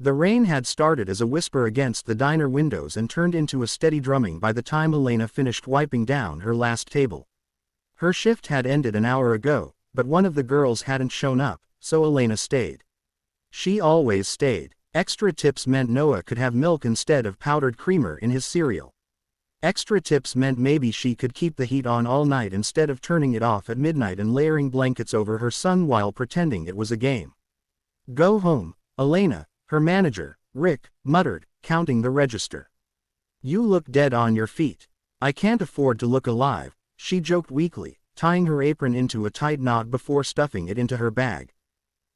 The rain had started as a whisper against the diner windows and turned into a steady drumming by the time Elena finished wiping down her last table. Her shift had ended an hour ago, but one of the girls hadn't shown up, so Elena stayed. She always stayed. Extra tips meant Noah could have milk instead of powdered creamer in his cereal. Extra tips meant maybe she could keep the heat on all night instead of turning it off at midnight and layering blankets over her son while pretending it was a game. Go home, Elena, her manager, Rick, muttered, counting the register. You look dead on your feet. I can't afford to look alive, she joked weakly, tying her apron into a tight knot before stuffing it into her bag.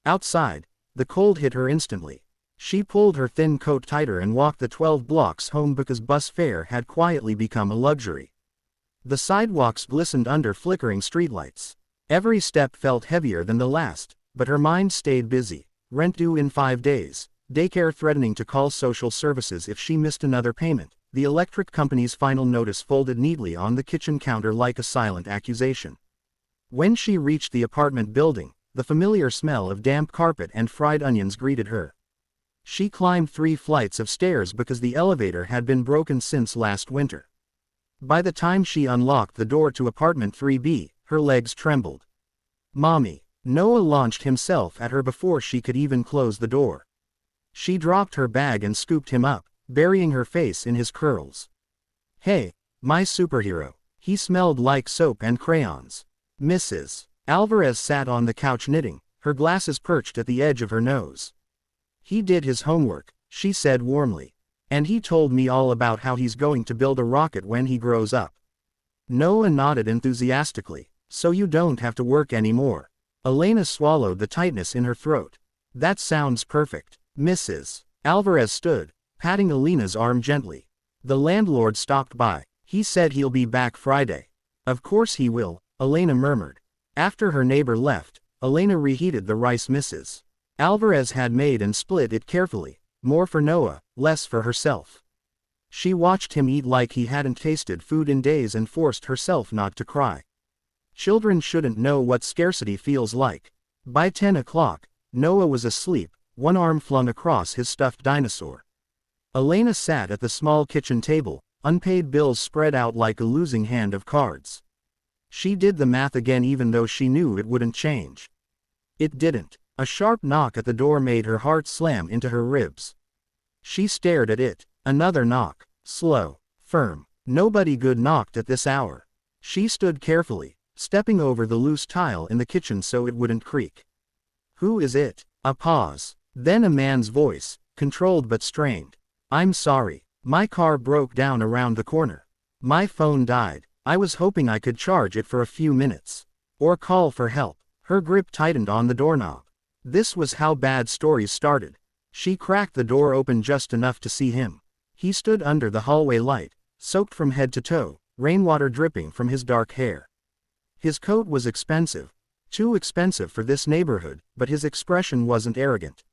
Outside, the cold hit her instantly. She pulled her thin coat tighter and walked the 12 blocks home because bus fare had quietly become a luxury. The sidewalks glistened under flickering streetlights. Every step felt heavier than the last, but her mind stayed busy. Rent due in 5 days, daycare threatening to call social services if she missed another payment, the electric company's final notice folded neatly on the kitchen counter like a silent accusation. When she reached the apartment building, the familiar smell of damp carpet and fried onions greeted her. She climbed 3 flights of stairs because the elevator had been broken since last winter. By the time she unlocked the door to apartment 3B, her legs trembled. Mommy! Noah launched himself at her before she could even close the door. She dropped her bag and scooped him up, burying her face in his curls. Hey, my superhero. He smelled like soap and crayons. Mrs. Alvarez sat on the couch knitting, her glasses perched at the edge of her nose. He did his homework, she said warmly. And he told me all about how he's going to build a rocket when he grows up. Noah nodded enthusiastically. So you don't have to work anymore. Elena swallowed the tightness in her throat. That sounds perfect. Mrs. Alvarez stood, patting Elena's arm gently. The landlord stopped by. He said he'll be back Friday. Of course he will, Elena murmured. After her neighbor left, Elena reheated the rice Mrs. Alvarez had made and split it carefully, more for Noah, less for herself. She watched him eat like he hadn't tasted food in days and forced herself not to cry. Children shouldn't know what scarcity feels like. By 10 o'clock, Noah was asleep, one arm flung across his stuffed dinosaur. Elena sat at the small kitchen table, unpaid bills spread out like a losing hand of cards. She did the math again even though she knew it wouldn't change. It didn't. A sharp knock at the door made her heart slam into her ribs. She stared at it. Another knock. Slow. Firm. Nobody good knocked at this hour. She stood carefully, stepping over the loose tile in the kitchen so it wouldn't creak. Who is it? A pause. Then a man's voice, controlled but strained. I'm sorry. My car broke down around the corner. My phone died. I was hoping I could charge it for a few minutes. Or call for help. Her grip tightened on the doorknob. This was how bad stories started. She cracked the door open just enough to see him. He stood under the hallway light, soaked from head to toe, rainwater dripping from his dark hair. His coat was expensive. Too expensive for this neighborhood, but his expression wasn't arrogant.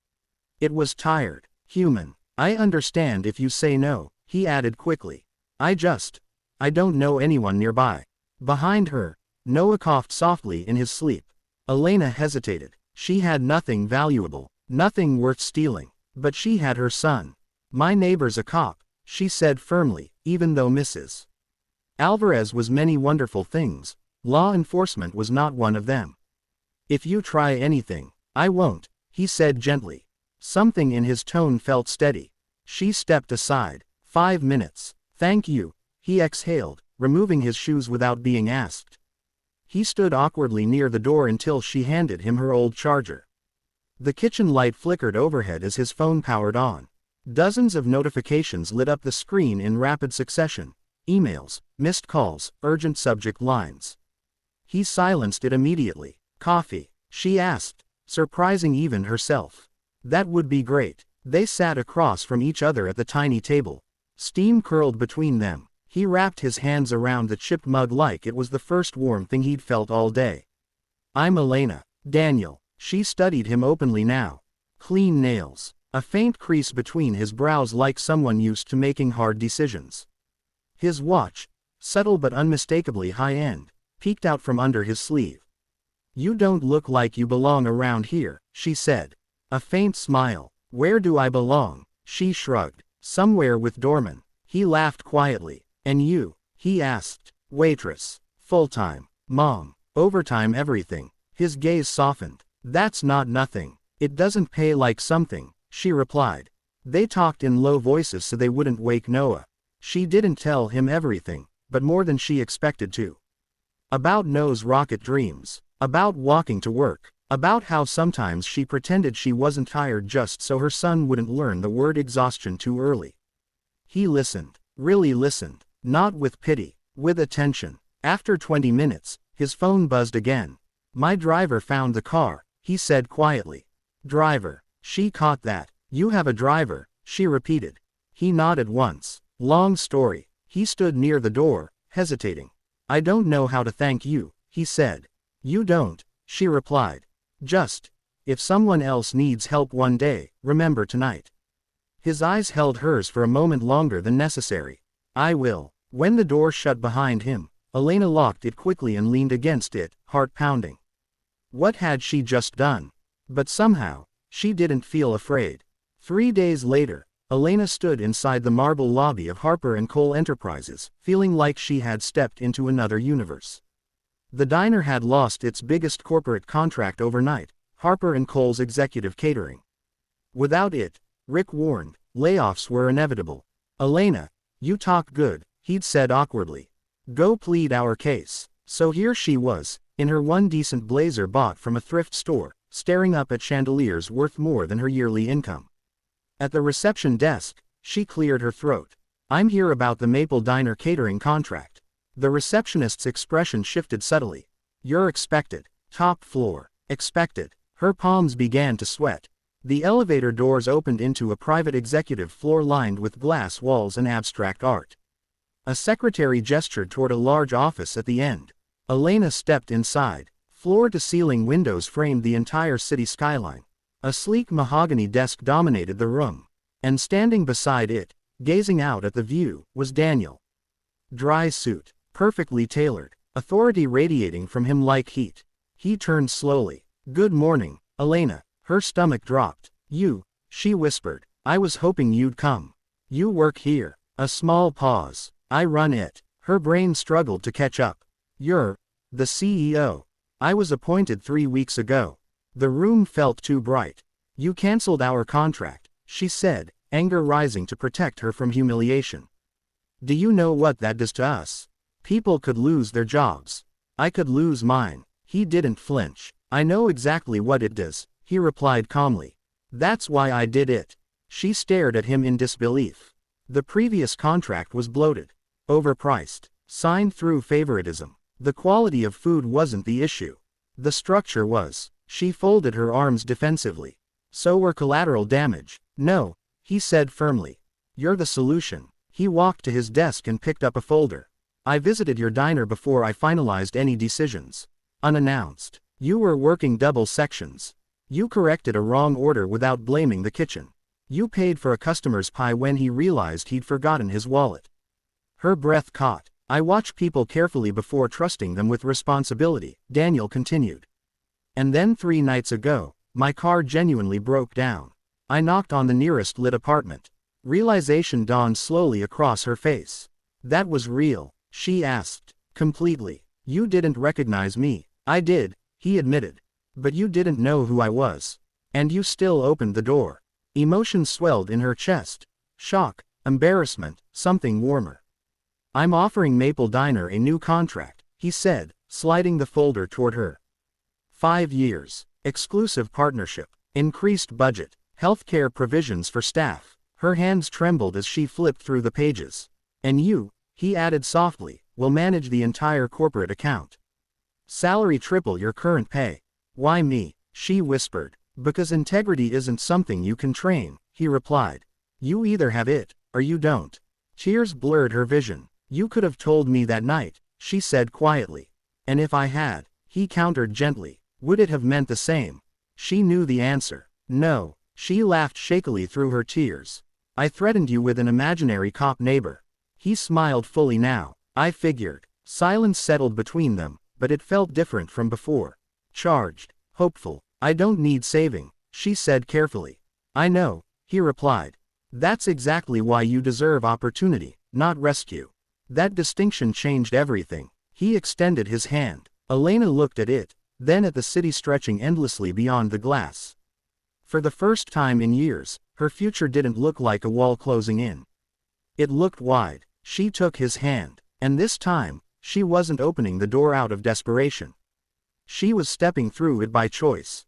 It was tired, human. I understand if you say no, he added quickly. I don't know anyone nearby. Behind her, Noah coughed softly in his sleep. Elena hesitated. She had nothing valuable, nothing worth stealing, but she had her son. My neighbor's a cop, she said firmly, even though Mrs. Alvarez was many wonderful things, law enforcement was not one of them. If you try anything, I won't, he said gently. Something in his tone felt steady. She stepped aside. 5 minutes. Thank you, he exhaled, removing his shoes without being asked. He stood awkwardly near the door until she handed him her old charger. The kitchen light flickered overhead as his phone powered on. Dozens of notifications lit up the screen in rapid succession. Emails, missed calls, urgent subject lines. He silenced it immediately. Coffee? She asked, surprising even herself. That would be great. They sat across from each other at the tiny table. Steam curled between them. He wrapped his hands around the chipped mug like it was the first warm thing he'd felt all day. I'm Elena. Daniel. She studied him openly now. Clean nails. A faint crease between his brows like someone used to making hard decisions. His watch, subtle but unmistakably high-end, peeked out from under his sleeve. You don't look like you belong around here, she said. A faint smile. Where do I belong? She shrugged. Somewhere with Dorman. He laughed quietly. And you? He asked. Waitress. Full-time. Mom. Overtime everything. His gaze softened. That's not nothing. It doesn't pay like something, she replied. They talked in low voices so they wouldn't wake Noah. She didn't tell him everything, but more than she expected to. About Noah's rocket dreams. About walking to work. About how sometimes she pretended she wasn't tired just so her son wouldn't learn the word exhaustion too early. He listened. Really listened. Not with pity. With attention. After 20 minutes, his phone buzzed again. My driver found the car, he said quietly. Driver. She caught that. You have a driver, she repeated. He nodded once. Long story. He stood near the door, hesitating. I don't know how to thank you, he said. You don't, she replied. Just, if someone else needs help one day, remember tonight. His eyes held hers for a moment longer than necessary. I will. When the door shut behind him, Elena locked it quickly and leaned against it, heart pounding. What had she just done? But somehow, she didn't feel afraid. 3 days later, Elena stood inside the marble lobby of Harper & Cole Enterprises, feeling like she had stepped into another universe. The diner had lost its biggest corporate contract overnight, Harper & Cole's executive catering. Without it, Rick warned, layoffs were inevitable. Elena, you talk good, he'd said awkwardly. Go plead our case. So here she was, in her one decent blazer bought from a thrift store, staring up at chandeliers worth more than her yearly income. At the reception desk, she cleared her throat. I'm here about the Maple Diner catering contract. The receptionist's expression shifted subtly. You're expected. Top floor. Expected. Her palms began to sweat. The elevator doors opened into a private executive floor lined with glass walls and abstract art. A secretary gestured toward a large office at the end. Elena stepped inside. Floor-to-ceiling windows framed the entire city skyline. A sleek mahogany desk dominated the room. And standing beside it, gazing out at the view, was Daniel. Dry suit. Perfectly tailored. Authority radiating from him like heat. He turned slowly. Good morning, Elena. Her stomach dropped. You, she whispered. I was hoping you'd come. You work here. A small pause. I run it. Her brain struggled to catch up. You're the CEO. I was appointed 3 weeks ago. The room felt too bright. You canceled our contract, she said, anger rising to protect her from humiliation. Do you know what that does to us? People could lose their jobs. I could lose mine. He didn't flinch. I know exactly what it does, he replied calmly. That's why I did it. She stared at him in disbelief. The previous contract was bloated. Overpriced. Signed through favoritism. The quality of food wasn't the issue. The structure was. She folded her arms defensively. So were collateral damage. No, he said firmly. You're the solution. He walked to his desk and picked up a folder. I visited your diner before I finalized any decisions. Unannounced. You were working double sections. You corrected a wrong order without blaming the kitchen. You paid for a customer's pie when he realized he'd forgotten his wallet. Her breath caught. I watch people carefully before trusting them with responsibility, Daniel continued. And then 3 nights ago, my car genuinely broke down. I knocked on the nearest lit apartment. Realization dawned slowly across her face. That was real, she asked. Completely. You didn't recognize me. I did, he admitted. But you didn't know who I was. And you still opened the door. Emotion swelled in her chest. Shock, embarrassment, something warmer. I'm offering Maple Diner a new contract, he said, sliding the folder toward her. 5 years. Exclusive partnership. Increased budget. Healthcare provisions for staff. Her hands trembled as she flipped through the pages. And you, he added softly, will manage the entire corporate account. Salary triple your current pay. Why me? She whispered. Because integrity isn't something you can train, he replied. You either have it, or you don't. Tears blurred her vision. You could have told me that night, she said quietly. And if I had, he countered gently, would it have meant the same? She knew the answer. No, she laughed shakily through her tears. I threatened you with an imaginary cop neighbor. He smiled fully now. I figured. Silence settled between them, but it felt different from before. Charged. Hopeful. I don't need saving, she said carefully. I know, he replied. That's exactly why you deserve opportunity, not rescue. That distinction changed everything. He extended his hand. Elena looked at it, then at the city stretching endlessly beyond the glass. For the first time in years, her future didn't look like a wall closing in. It looked wide. She took his hand. And this time, she wasn't opening the door out of desperation. She was stepping through it by choice.